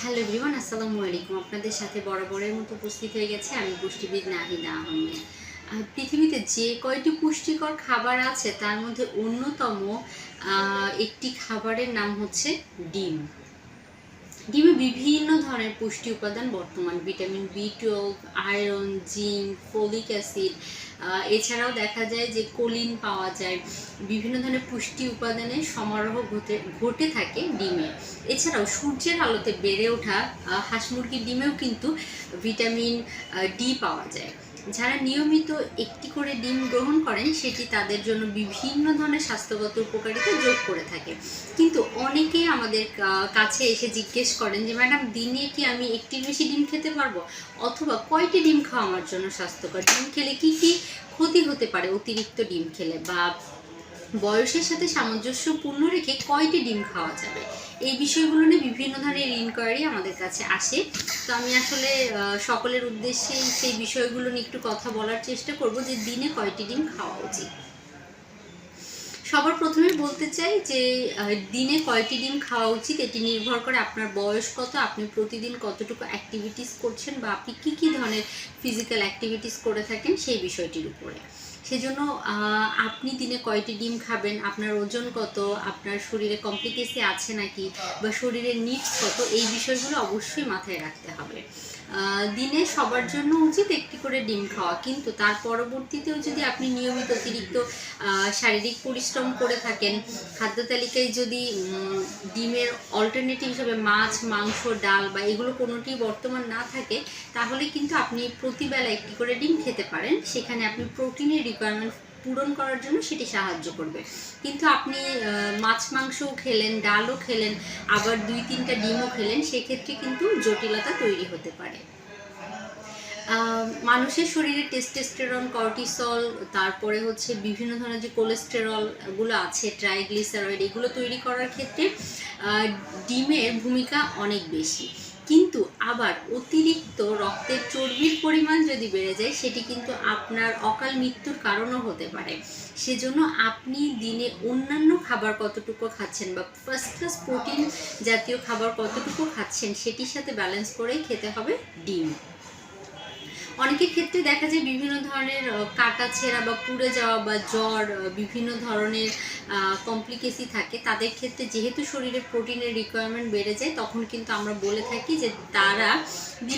Hello everyone, আসসালামু আলাইকুম। আপনাদের সাথে বরাবরের মতো উপস্থিত হয়ে গেছে আমি পুষ্টিবিদ নাহিদা আহমেদ। পৃথিবীতে যে কয়টি পুষ্টিকর খাবার আছে তার মধ্যে অন্যতম একটি খাবারের নাম হচ্ছে ডিম। ডিমে বিভিন্ন ধরনের পুষ্টি উপাদান বর্তমান, vitamin B 12, iron, zinc, folic acid, এছাড়াও দেখা যায় যে কোলিন পাওয়া যায়। বিভিন্ন ধরনের পুষ্টি উপাদানের সমারোহ ঘটে থাকে ডিমে। এছাড়াও সূর্যের আলোতে বেড়ে ওঠা হাঁস মুরগির ডিমেও কিন্তু ভিটামিন ডি পাওয়া যায়। যারা নিয়মিত একটি করে ডিম গ্রহণ করেন সেটি তাদের জন্য বিভিন্ন ধরনের স্বাস্থ্যগত উপকারিতা যোগ করে থাকে। কিন্তু অনেকেই আমাদের কাছে এসে জিজ্ঞেস করেন যে ম্যাডাম, দিনে কি আমি একটির বেশি ডিম খেতে পারবো, অথবা কয়টি ডিম খাওয়া আমার জন্য স্বাস্থ্যকর, ডিম খেলে কি কি ক্ষতি হতে পারে অতিরিক্ত ডিম খেলে, বা বয়সের সাথে সামঞ্জস্যপূর্ণ রেখে কয়টি ডিম খাওয়া যাবে। এই বিষয়গুলো নিয়ে বিভিন্ন ধরনের ইনকোয়ারি আমাদের কাছে আসে। তো আমি আসলে সকলের উদ্দেশ্যে সেই বিষয়গুলো নিয়ে একটু কথা বলার চেষ্টা করব যে দিনে কয়টি ডিম খাওয়া উচিত। সবার প্রথমে বলতে চাই যে দিনে কয়টি ডিম খাওয়া উচিত এটি নির্ভর করে আপনার বয়স কত, আপনি প্রতিদিন কতটুকু অ্যাক্টিভিটিস করছেন, বা আপনি কী কী ধরনের ফিজিক্যাল অ্যাক্টিভিটিস করে থাকেন সেই বিষয়টির উপরে। সেজন্য আপনি দিনে কয়টি ডিম খাবেন, আপনার ওজন কত, আপনার শরীরে কমপ্লিকেসি আছে নাকি, বা শরীরের নিডস কত, এই বিষয়গুলো অবশ্যই মাথায় রাখতে হবে। দিনে সবার জন্য উচিত একটি করে ডিম খাওয়া, কিন্তু তার পরবর্তীতেও যদি আপনি নিয়মিত অতিরিক্ত শারীরিক পরিশ্রম করে থাকেন, খাদ্য তালিকায় যদি ডিমের অল্টারনেটিভ হিসেবে মাছ, মাংস, ডাল বা এগুলো কোনোটি বর্তমান না থাকে, তাহলে কিন্তু আপনি প্রতিবেলা একটি করে ডিম খেতে পারেন। সেখানে আপনি প্রোটিনের রিকোয়ারমেন্ট পূরণ করার জন্য সেটি সাহায্য করবে। কিন্তু আপনি মাছ মাংসও খেলেন, ডালও খেলেন, আবার 2-3টা ডিমও খেলেন, সেক্ষেত্রে কিন্তু জটিলতা তৈরি হতে পারে। মানুষের শরীরে টেস্টোস্টেরন, কর্টিসল, তারপরে হচ্ছে বিভিন্ন ধরনের যে কোলেস্টেরলগুলো আছে, ট্রাইগ্লিসারাইড, এগুলো তৈরি করার ক্ষেত্রে ডিমের ভূমিকা অনেক বেশি। কিন্তু আবার অতিরিক্ত রক্তের চর্বির পরিমাণ যদি বেড়ে যায়, সেটি কিন্তু আপনার অকাল মৃত্যুর কারণও হতে পারে। সেজন্য আপনি দিনে অন্যান্য খাবার কতটুকু খাচ্ছেন, বা ফার্স্ট ক্লাস প্রোটিন জাতীয় খাবার কতটুকু খাচ্ছেন, সেটির সাথে ব্যালেন্স করেই খেতে হবে ডিম। অনেকের ক্ষেত্রে দেখা যায় বিভিন্ন ধরনের কাটা ছেঁড়া বা পুড়ে যাওয়া বা জ্বর, বিভিন্ন ধরনের কমপ্লিকেসি থাকে। তাদের ক্ষেত্রে যেহেতু শরীরে প্রোটিনের রিকোয়ারমেন্ট বেড়ে যায়, তখন কিন্তু আমরা বলে থাকি যে তারা দিনে